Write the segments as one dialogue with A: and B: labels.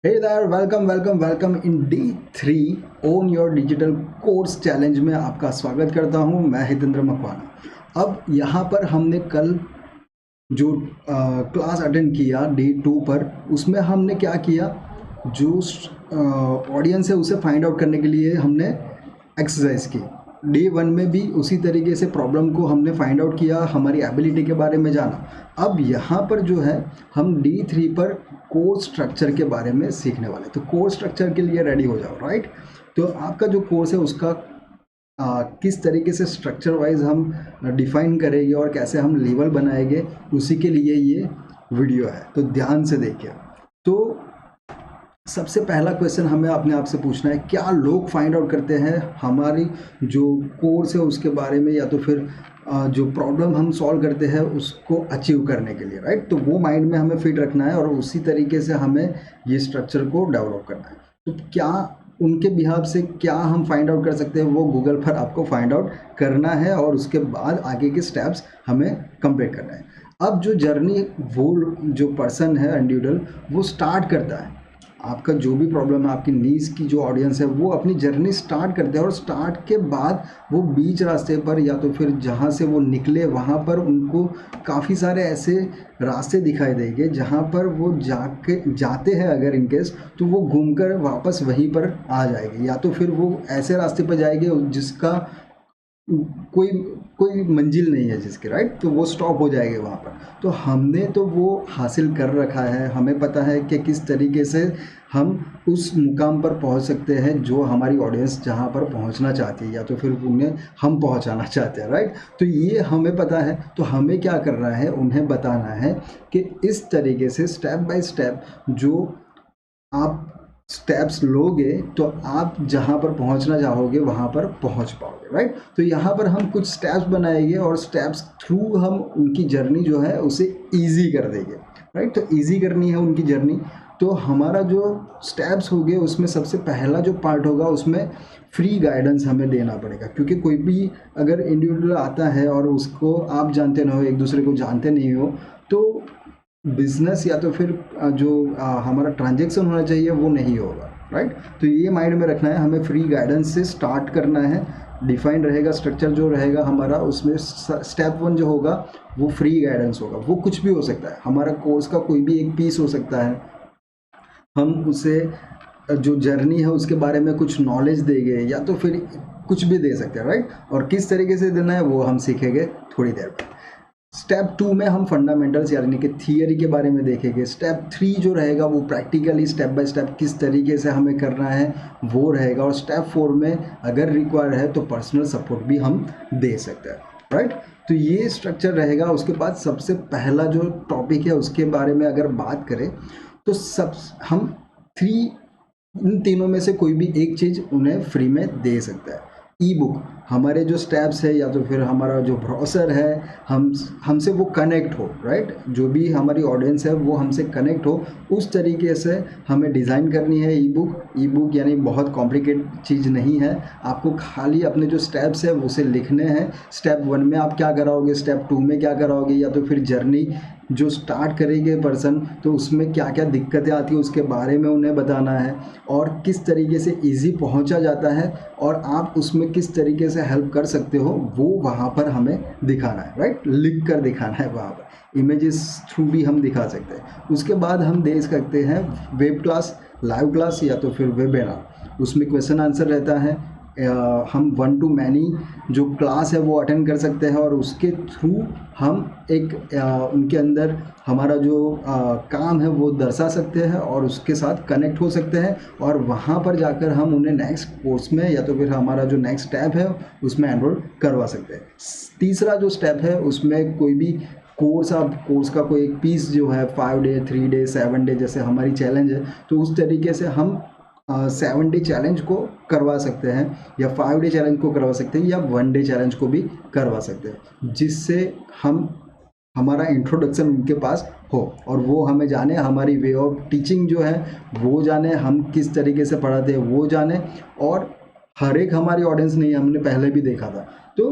A: Hey there, welcome in D3 own your digital course challenge में आपका स्वागत करता हूं। मैं हितेंद्र मकवाना। अब यहाँ पर हमने कल जो क्लास अटेंड किया D2 पर, उसमें हमने क्या किया, जो ऑडियंस है उसे फाइंड आउट करने के लिए हमने एक्सरसाइज की। D1 में भी उसी तरीके से प्रॉब्लम को हमने फाइंड आउट किया, हमारी एबिलिटी के बारे में जाना। अब यहाँ पर जो है हम D3 पर कोर्स स्ट्रक्चर के बारे में सीखने वाले। तो कोर्स स्ट्रक्चर के लिए रेडी हो जाओ, राइट। तो आपका जो कोर्स है उसका किस तरीके से स्ट्रक्चर वाइज हम डिफाइन करेंगे और कैसे हम लेवल बनाएंगे, उसी के लिए ये वीडियो है। तो ध्यान से देखिए। तो सबसे पहला क्वेश्चन हमें अपने आप से पूछना है, क्या लोग फाइंड आउट करते हैं हमारी जो कोर्स है उसके बारे में, या तो फिर जो प्रॉब्लम हम सॉल्व करते हैं उसको अचीव करने के लिए, राइट। तो वो माइंड में हमें फिट रखना है और उसी तरीके से हमें ये स्ट्रक्चर को डेवलप करना है। तो क्या उनके बिहाफ से क्या हम फाइंड आउट कर सकते हैं, वो गूगल पर आपको फाइंड आउट करना है और उसके बाद आगे के स्टेप्स हमें कंप्लीट करना है। अब जो जर्नी वो जो पर्सन है इंडिविजुअल, वो स्टार्ट करता है। आपका जो भी प्रॉब्लम है, आपकी नीज की जो ऑडियंस है, वो अपनी जर्नी स्टार्ट करते हैं और स्टार्ट के बाद वो बीच रास्ते पर या तो फिर जहाँ से वो निकले वहाँ पर उनको काफ़ी सारे ऐसे रास्ते दिखाई देंगे जहाँ पर वो जाते हैं अगर इनकेस, तो वो घूमकर वापस वहीं पर आ जाएंगे, या तो फिर वो ऐसे रास्ते पर जाएंगे जिसका कोई कोई मंजिल नहीं है जिसके, राइट। तो वो स्टॉप हो जाएंगे वहाँ पर। तो हमने तो वो हासिल कर रखा है, हमें पता है कि किस तरीके से हम उस मुकाम पर पहुँच सकते हैं जो हमारी ऑडियंस जहाँ पर पहुँचना चाहती है, या तो फिर उन्हें हम पहुँचाना चाहते हैं, राइट। तो ये हमें पता है। तो हमें क्या करना है, उन्हें बताना है कि इस तरीके से स्टेप बाय स्टेप जो आप स्टेप्स लोगे तो आप जहाँ पर पहुँचना चाहोगे वहाँ पर पहुँच पाओगे, राइट। तो यहाँ पर हम कुछ स्टेप्स बनाएंगे और स्टेप्स थ्रू हम उनकी जर्नी जो है उसे ईजी कर देंगे, राइट। तो ईजी करनी है उनकी जर्नी। तो हमारा जो स्टेप्स होंगे उसमें सबसे पहला जो पार्ट होगा उसमें फ्री गाइडेंस हमें देना पड़ेगा, क्योंकि कोई भी अगर इंडिविजुअल आता है और उसको आप जानते ना हो, एक दूसरे को जानते नहीं हो, तो बिजनेस या तो फिर जो हमारा ट्रांजेक्शन होना चाहिए वो नहीं होगा, राइट। तो ये माइंड में रखना है, हमें फ्री गाइडेंस से स्टार्ट करना है। डिफाइंड रहेगा स्ट्रक्चर जो रहेगा हमारा, उसमें स्टेप 1 जो होगा वो फ्री गाइडेंस होगा। वो कुछ भी हो सकता है, हमारा कोर्स का कोई भी एक पीस हो सकता है। हम उसे जो जर्नी है उसके बारे में कुछ नॉलेज देंगे, या तो फिर कुछ भी दे सकते हैं, राइट। और किस तरीके से देना है वो हम सीखेंगे थोड़ी देर बाद। स्टेप 2 में हम फंडामेंटल्स यानी कि थियरी के बारे में देखेंगे। स्टेप 3 जो रहेगा वो प्रैक्टिकली स्टेप बाय स्टेप किस तरीके से हमें करना है वो रहेगा। और स्टेप 4 में अगर रिक्वायर है तो पर्सनल सपोर्ट भी हम दे सकते हैं, राइट। तो ये स्ट्रक्चर रहेगा। उसके बाद सबसे पहला जो टॉपिक है उसके बारे में अगर बात करें तो सब हम इन तीनों में से कोई भी एक चीज़ उन्हें फ्री में दे सकता है। ई बुक, हमारे जो स्टेप्स है या तो फिर हमारा जो ब्राउज़र है, हमसे वो कनेक्ट हो, राइट। जो भी हमारी ऑडियंस है वो हमसे कनेक्ट हो, उस तरीके से हमें डिज़ाइन करनी है ई बुक। यानी बहुत कॉम्प्लिकेट चीज़ नहीं है, आपको खाली अपने जो स्टेप्स है उसे लिखने हैं। स्टेप 1 में आप क्या कराओगे, स्टेप 2 में क्या कराओगे, या तो फिर जर्नी जो स्टार्ट करेंगे पर्सन तो उसमें क्या क्या दिक्कतें आती है उसके बारे में उन्हें बताना है, और किस तरीके से इजी पहुंचा जाता है और आप उसमें किस तरीके से हेल्प कर सकते हो वो वहाँ पर हमें दिखाना है, राइट। लिख कर दिखाना है, वहाँ पर इमेजेस थ्रू भी हम दिखा सकते हैं। उसके बाद हम दे सकते हैं वेब क्लास, लाइव क्लास या तो फिर वेबिनार। उसमें क्वेश्चन आंसर रहता है। हम 1 to many जो क्लास है वो अटेंड कर सकते हैं और उसके थ्रू हम एक उनके अंदर हमारा जो काम है वो दर्शा सकते हैं और उसके साथ कनेक्ट हो सकते हैं, और वहाँ पर जाकर हम उन्हें नेक्स्ट कोर्स में या तो फिर हमारा जो नेक्स्ट स्टेप है उसमें एनरोल करवा सकते हैं। तीसरा जो स्टेप है उसमें कोई भी कोर्स का कोई एक पीस जो है 5 डे 3 डे 7 डे जैसे हमारी चैलेंज है, तो उस तरीके से हम 7 डे चैलेंज को करवा सकते हैं, या 5 डे चैलेंज को करवा सकते हैं, या 1 डे चैलेंज को भी करवा सकते हैं, जिससे हम हमारा इंट्रोडक्शन उनके पास हो और वो हमें जाने, हमारी वे ऑफ टीचिंग जो है वो जाने, हम किस तरीके से पढ़ाते हैं वो जाने। और हर एक हमारी ऑडियंस नहीं, हमने पहले भी देखा था। तो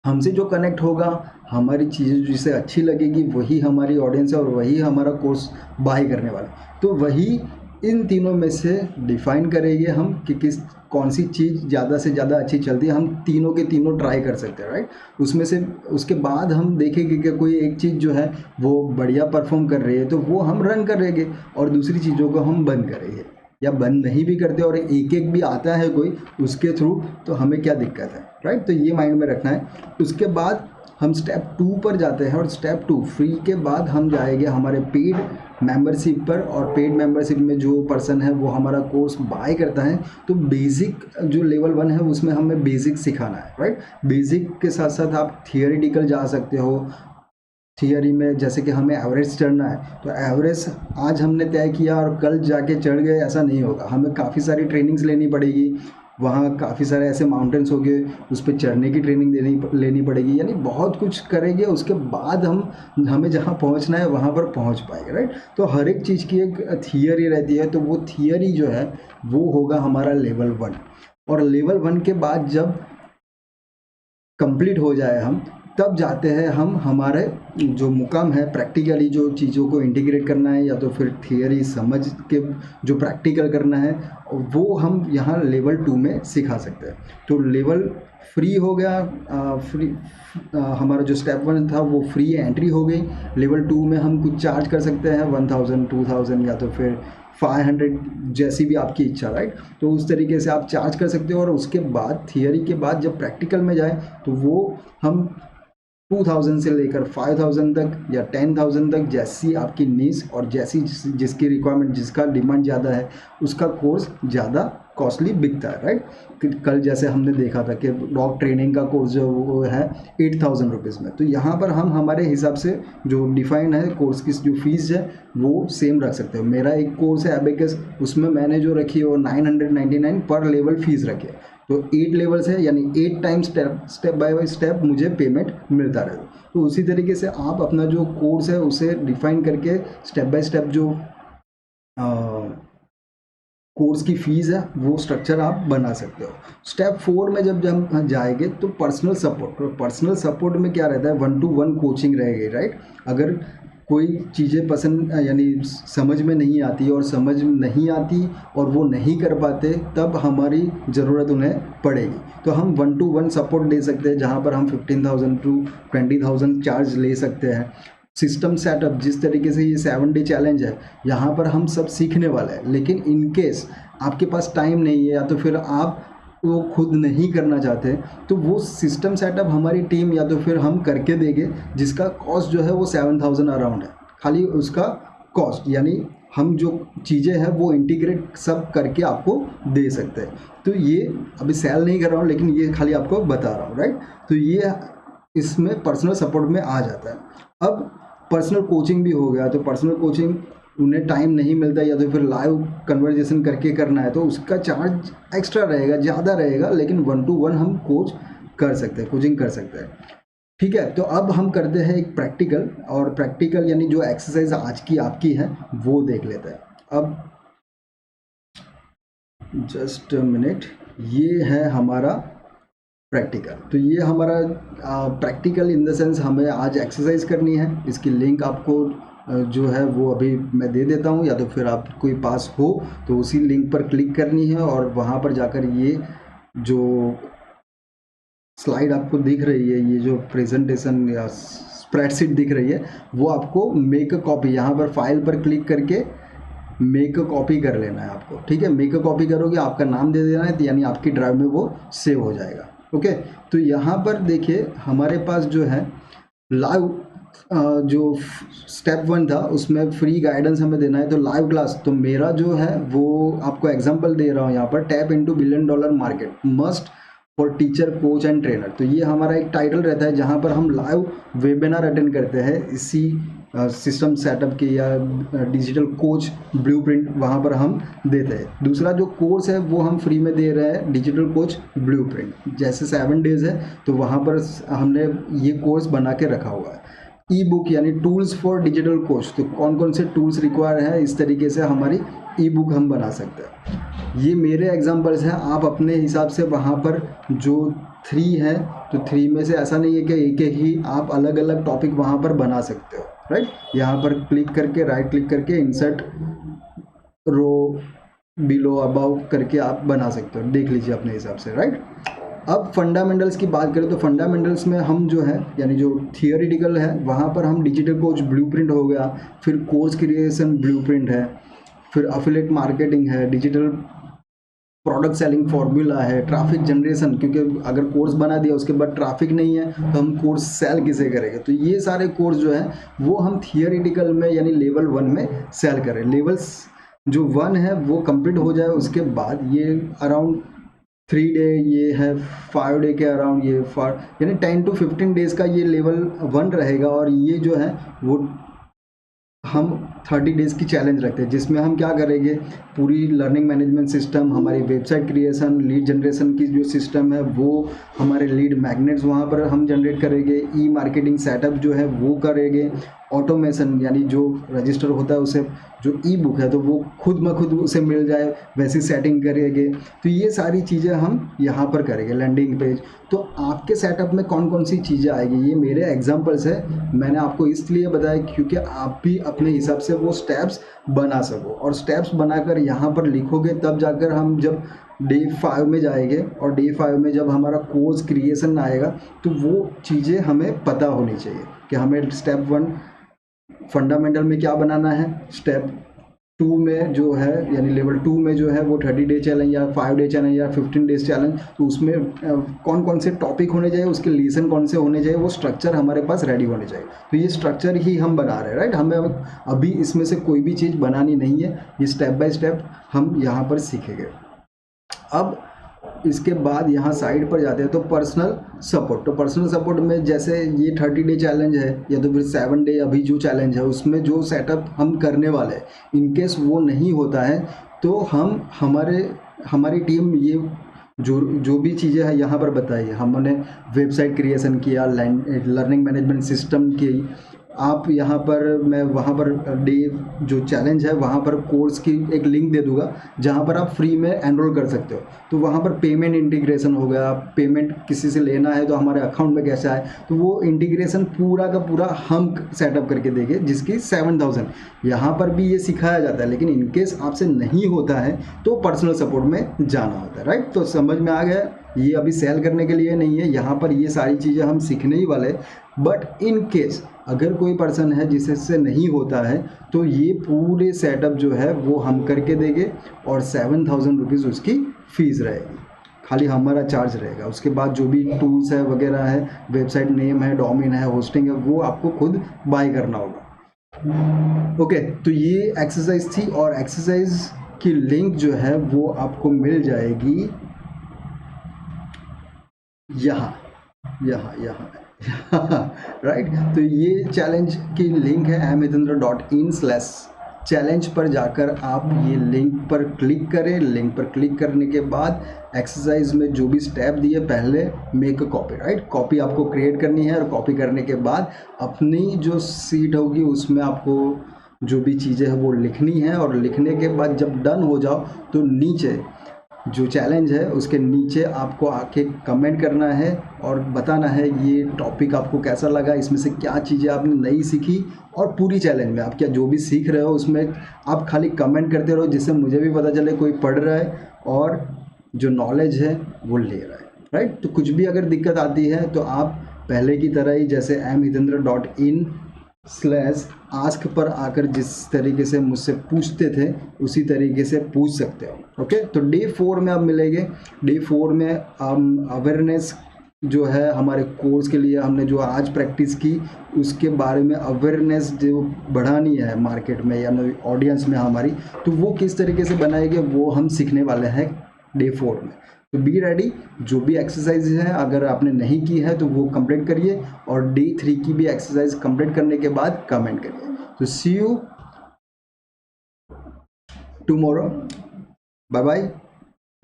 A: हमसे जो कनेक्ट होगा, हमारी चीज़ें जिसे अच्छी लगेगी, वही हमारी ऑडियंस है और वही हमारा कोर्स बाय करने वाला। तो वही इन तीनों में से डिफाइन करेंगे हम कि कौन सी चीज़ ज़्यादा से ज़्यादा अच्छी चलती है। हम तीनों के तीनों ट्राई कर सकते हैं, राइट। उसमें से उसके बाद हम देखेंगे कि कोई एक चीज़ जो है वो बढ़िया परफॉर्म कर रही है तो वो हम रन करेंगे और दूसरी चीज़ों को हम बंद करेंगे, या बंद नहीं भी करते और एक एक भी आता है कोई उसके थ्रू तो हमें क्या दिक्कत है, राइट। तो ये माइंड में रखना है। उसके बाद हम स्टेप 2 पर जाते हैं और स्टेप 2 फ्री के बाद हम जाएंगे हमारे पेड मेंबरशिप पर। और पेड मेंबरशिप में जो पर्सन है वो हमारा कोर्स बाय करता है तो बेसिक जो लेवल 1 है उसमें हमें बेसिक सिखाना है, राइट। बेसिक के साथ साथ आप थियोरेटिकल जा सकते हो। थियरी में जैसे कि हमें एवरेज चढ़ना है तो एवरेज आज हमने तय किया और कल जाके चढ़ गए, ऐसा नहीं होगा। हमें काफ़ी सारी ट्रेनिंग्स लेनी पड़ेगी, वहाँ काफ़ी सारे ऐसे माउंटेन्स हो गए उस पर चढ़ने की ट्रेनिंग लेनी पड़ेगी, यानी बहुत कुछ करेंगे उसके बाद हमें जहाँ पहुँचना है वहाँ पर पहुँच पाएंगे, राइट। तो हर एक चीज़ की एक थियरी रहती है, तो वो थियरी जो है वो होगा हमारा लेवल 1। और लेवल 1 के बाद जब कंप्लीट हो जाए हम तब जाते हैं हम हमारे जो मुकाम है प्रैक्टिकली जो चीज़ों को इंटीग्रेट करना है या तो फिर थियरी समझ के जो प्रैक्टिकल करना है वो हम यहाँ लेवल 2 में सिखा सकते हैं। तो लेवल फ्री हो गया, हमारा जो स्टेप 1 था वो फ्री एंट्री हो गई। लेवल 2 में हम कुछ चार्ज कर सकते हैं 1000 2000 या तो फिर 500 जैसी भी आपकी इच्छा, राइट। तो उस तरीके से आप चार्ज कर सकते हो। और उसके बाद थियरी के बाद जब प्रैक्टिकल में जाए तो वो हम 2000 से लेकर 5000 तक या 10,000 तक जैसी आपकी नीड्स और जैसी जिसकी रिक्वायरमेंट जिसका डिमांड ज़्यादा है उसका कोर्स ज़्यादा कॉस्टली बिकता है, राइट। कल जैसे हमने देखा था कि डॉग ट्रेनिंग का कोर्स जो वो है 8000 रुपीज़ में। तो यहाँ पर हम हमारे हिसाब से जो डिफाइंड है कोर्स की जो फीस है वो सेम रख सकते हो। मेरा एक कोर्स है एबेकस, उसमें मैंने जो रखी है वो 999 पर लेवल फीस रखी है। तो 8 लेवल्स है यानी 8 टाइम स्टेप बाय स्टेप मुझे पेमेंट मिलता रहे। तो उसी तरीके से आप अपना जो कोर्स है उसे डिफाइन करके स्टेप बाय स्टेप जो कोर्स की फीस है वो स्ट्रक्चर आप बना सकते हो। स्टेप 4 में जब हम जाएंगे तो पर्सनल सपोर्ट। तो पर्सनल सपोर्ट में क्या रहता है 1-to-1 कोचिंग रहेगी, राइट। अगर कोई चीज़ें पसंद यानी समझ में नहीं आती और समझ नहीं आती और वो नहीं कर पाते तब हमारी ज़रूरत उन्हें पड़ेगी। तो हम 1-to-1 सपोर्ट दे सकते हैं जहाँ पर हम 15,000 to 20,000 चार्ज ले सकते हैं। सिस्टम सेटअप जिस तरीके से ये 7 डे चैलेंज है यहाँ पर हम सब सीखने वाले हैं, लेकिन इन केस आपके पास टाइम नहीं है या तो फिर आप वो खुद नहीं करना चाहते तो वो सिस्टम सेटअप हमारी टीम या तो फिर हम करके देंगे जिसका कॉस्ट जो है वो 7,000 अराउंड है खाली उसका कॉस्ट, यानी हम जो चीज़ें हैं वो इंटीग्रेट सब करके आपको दे सकते हैं। तो ये अभी सेल नहीं कर रहा हूँ लेकिन ये खाली आपको बता रहा हूँ, राइट। तो ये इसमें पर्सनल सपोर्ट में आ जाता है। अब पर्सनल कोचिंग भी हो गया, तो पर्सनल कोचिंग उन्हें टाइम नहीं मिलता या तो फिर लाइव कन्वर्जेशन करके करना है तो उसका चार्ज एक्स्ट्रा रहेगा, ज़्यादा रहेगा, लेकिन 1-to-1 हम कोच कर सकते हैं, कोचिंग कर सकते हैं, ठीक है। तो अब हम करते हैं एक प्रैक्टिकल, और प्रैक्टिकल यानी जो एक्सरसाइज आज की आपकी है वो देख लेते हैं। अब जस्ट मिनट, ये है हमारा प्रैक्टिकल। तो ये हमारा प्रैक्टिकल इन द सेंस हमें आज एक्सरसाइज करनी है। इसकी लिंक आपको जो है वो अभी मैं दे देता हूँ, या तो फिर आप कोई पास हो तो उसी लिंक पर क्लिक करनी है और वहाँ पर जाकर ये जो स्लाइड आपको दिख रही है, ये जो प्रेजेंटेशन या स्प्रेडशीट दिख रही है वो आपको मेक अ कॉपी, यहाँ पर फाइल पर क्लिक करके मेक अ कॉपी कर लेना है आपको, ठीक है। मेक अ कॉपी करोगे आपका नाम दे देना है यानी आपकी ड्राइव में वो सेव हो जाएगा, ओके। तो यहाँ पर देखिए हमारे पास जो है लाइव जो स्टेप 1 था उसमें फ्री गाइडेंस हमें देना है, तो लाइव क्लास। तो मेरा जो है वो आपको एग्जांपल दे रहा हूँ यहाँ पर, tap into $1 billion market must for teacher coach and trainer. तो ये हमारा एक टाइटल रहता है जहाँ पर हम लाइव वेबिनार अटेंड करते हैं इसी सिस्टम सेटअप के या डिजिटल कोच ब्लूप्रिंट वहाँ पर हम देते हैं। दूसरा जो कोर्स है वो हम फ्री में दे रहे हैं, डिजिटल कोच ब्लूप्रिंट। जैसे 7 डेज है तो वहाँ पर हमने ये कोर्स बना के रखा हुआ है। ई बुक यानी टूल्स फॉर डिजिटल कोच, तो कौन कौन से टूल्स रिक्वायर है इस तरीके से हमारी ई बुक हम बना सकते हैं। ये मेरे एग्जांपल्स हैं, आप अपने हिसाब से वहाँ पर जो 3 है तो 3 में से ऐसा नहीं है कि एक ही आप अलग अलग टॉपिक वहाँ पर बना सकते हो, राइट। यहाँ पर क्लिक करके राइट क्लिक करके इंसर्ट रो बिलो अबाउ करके आप बना सकते हो, देख लीजिए अपने हिसाब से, राइट। अब फंडामेंटल्स की बात करें तो फंडामेंटल्स में हम जो है यानी जो थियोरिटिकल है वहाँ पर हम डिजिटल कोच ब्लूप्रिंट हो गया, फिर कोर्स क्रिएशन ब्लूप्रिंट है, फिर अफिलिएट मार्केटिंग है, डिजिटल प्रोडक्ट सेलिंग फॉर्मूला है, ट्रैफिक जनरेशन, क्योंकि अगर कोर्स बना दिया उसके बाद ट्रैफिक नहीं है तो हम कोर्स सेल किसे करेंगे। तो ये सारे कोर्स जो है वो हम थियोरिटिकल में यानी लेवल 1 में सेल करें। लेवल्स जो 1 है वो कंप्लीट हो जाए उसके बाद ये अराउंड 3 डे, ये है 5 डे के अराउंड, ये यानी 10 to 15 डेज का ये लेवल 1 रहेगा। और ये जो है वो हम 30 डेज़ की चैलेंज रखते हैं, जिसमें हम क्या करेंगे, पूरी लर्निंग मैनेजमेंट सिस्टम, हमारी वेबसाइट क्रिएशन, लीड जनरेशन की जो सिस्टम है वो, हमारे लीड मैग्नेट्स वहाँ पर हम जनरेट करेंगे, ई मार्केटिंग सेटअप जो है वो करेंगे, ऑटोमेशन यानी जो रजिस्टर होता है उसे, जो ई बुक है तो वो खुद ब खुद उसे मिल जाए वैसी सेटिंग करेंगे। तो ये सारी चीज़ें हम यहाँ पर करेंगे। लैंडिंग पेज, तो आपके सेटअप में कौन कौन सी चीज़ें आएगी, ये मेरे एग्जांपल्स है, मैंने आपको इसलिए बताया क्योंकि आप भी अपने हिसाब से वो स्टेप्स बना सको, और स्टेप्स बनाकर यहाँ पर लिखोगे तब जाकर हम जब डे 5 में जाएंगे और डे 5 में जब हमारा कोर्स क्रिएशन आएगा तो वो चीज़ें हमें पता होनी चाहिए कि हमें स्टेप 1 फंडामेंटल में क्या बनाना है, स्टेप 2 में जो है यानी लेवल 2 में जो है वो 30 डे चैलेंज या 5 डे चैलेंज या 15 डेज चैलेंज, तो उसमें कौन कौन से टॉपिक होने चाहिए, उसके लेसन कौन से होने चाहिए, वो स्ट्रक्चर हमारे पास रेडी होने चाहिए। तो ये स्ट्रक्चर ही हम बना रहे हैं, राइट। हमें अभी इसमें से कोई भी चीज़ बनानी नहीं है, ये स्टेप बाय स्टेप हम यहाँ पर सीखेंगे। अब इसके बाद यहाँ साइड पर जाते हैं तो पर्सनल सपोर्ट। तो पर्सनल सपोर्ट में जैसे ये 30 डे चैलेंज है या तो फिर 7 डे अभी जो चैलेंज है उसमें जो सेटअप हम करने वाले हैं, इनकेस वो नहीं होता है तो हम हमारी टीम ये जो भी चीज़ें हैं यहाँ पर बताई, हमने वेबसाइट क्रिएशन किया, लर्निंग मैनेजमेंट सिस्टम की, आप यहाँ पर, मैं वहाँ पर डे जो चैलेंज है वहाँ पर कोर्स की एक लिंक दे दूँगा जहाँ पर आप फ्री में एनरोल कर सकते हो। तो वहाँ पर पेमेंट इंटीग्रेशन हो गया, पेमेंट किसी से लेना है तो हमारे अकाउंट में कैसा है, तो वो इंटीग्रेशन पूरा का पूरा हम सेटअप करके देंगे, जिसकी 7000 यहाँ पर भी ये सिखाया जाता है। लेकिन इनकेस आपसे नहीं होता है तो पर्सनल सपोर्ट में जाना होता है, राइट। तो समझ में आ गया, ये अभी सेल करने के लिए नहीं है, यहाँ पर ये सारी चीज़ें हम सीखने ही वाले। बट इन केस अगर कोई पर्सन है जिससे नहीं होता है तो ये पूरे सेटअप जो है वो हम करके देंगे और 7000 रुपीज़ उसकी फ़ीस रहेगी, खाली हमारा चार्ज रहेगा। उसके बाद जो भी टूल्स है वगैरह है, वेबसाइट नेम है, डोमेन है, होस्टिंग है, वो आपको खुद बाय करना होगा। ओके, तो ये एक्सरसाइज थी और एक्सरसाइज की लिंक जो है वो आपको मिल जाएगी यहाँ राइट। तो ये चैलेंज की लिंक है mhitendra.in/चैलेंज पर जाकर आप ये लिंक पर क्लिक करें। लिंक पर क्लिक करने के बाद एक्सरसाइज में जो भी स्टेप दिए, पहले make a copy, right. Copy आपको क्रिएट करनी है और कॉपी करने के बाद अपनी जो सीट होगी उसमें आपको जो भी चीज़ें हैं वो लिखनी है, और लिखने के बाद जब डन हो जाओ तो नीचे जो चैलेंज है उसके नीचे आपको आके कमेंट करना है और बताना है ये टॉपिक आपको कैसा लगा, इसमें से क्या चीज़ें आपने नई सीखी, और पूरी चैलेंज में आप क्या जो भी सीख रहे हो उसमें आप खाली कमेंट करते रहो, जिससे मुझे भी पता चले कोई पढ़ रहा है और जो नॉलेज है वो ले रहा है, राइट। तो कुछ भी अगर दिक्कत आती है तो आप पहले की तरह ही जैसे mhitendra.in/ask पर आकर जिस तरीके से मुझसे पूछते थे उसी तरीके से पूछ सकते हो। ओके, तो डे 4 में आप मिलेंगे। डे 4 में हम अवेयरनेस जो है हमारे कोर्स के लिए हमने जो आज प्रैक्टिस की उसके बारे में अवेयरनेस जो बढ़ानी है मार्केट में या ऑडियंस में हमारी, तो वो किस तरीके से बनाएंगे वो हम सीखने वाले हैं डे 4 में। तो बी रेडी, जो भी एक्सरसाइज है अगर आपने नहीं की है तो वो कंप्लीट करिए, और डे 3 की भी एक्सरसाइज कंप्लीट करने के बाद कमेंट करिए। तो see you tomorrow, bye bye,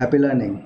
A: happy learning.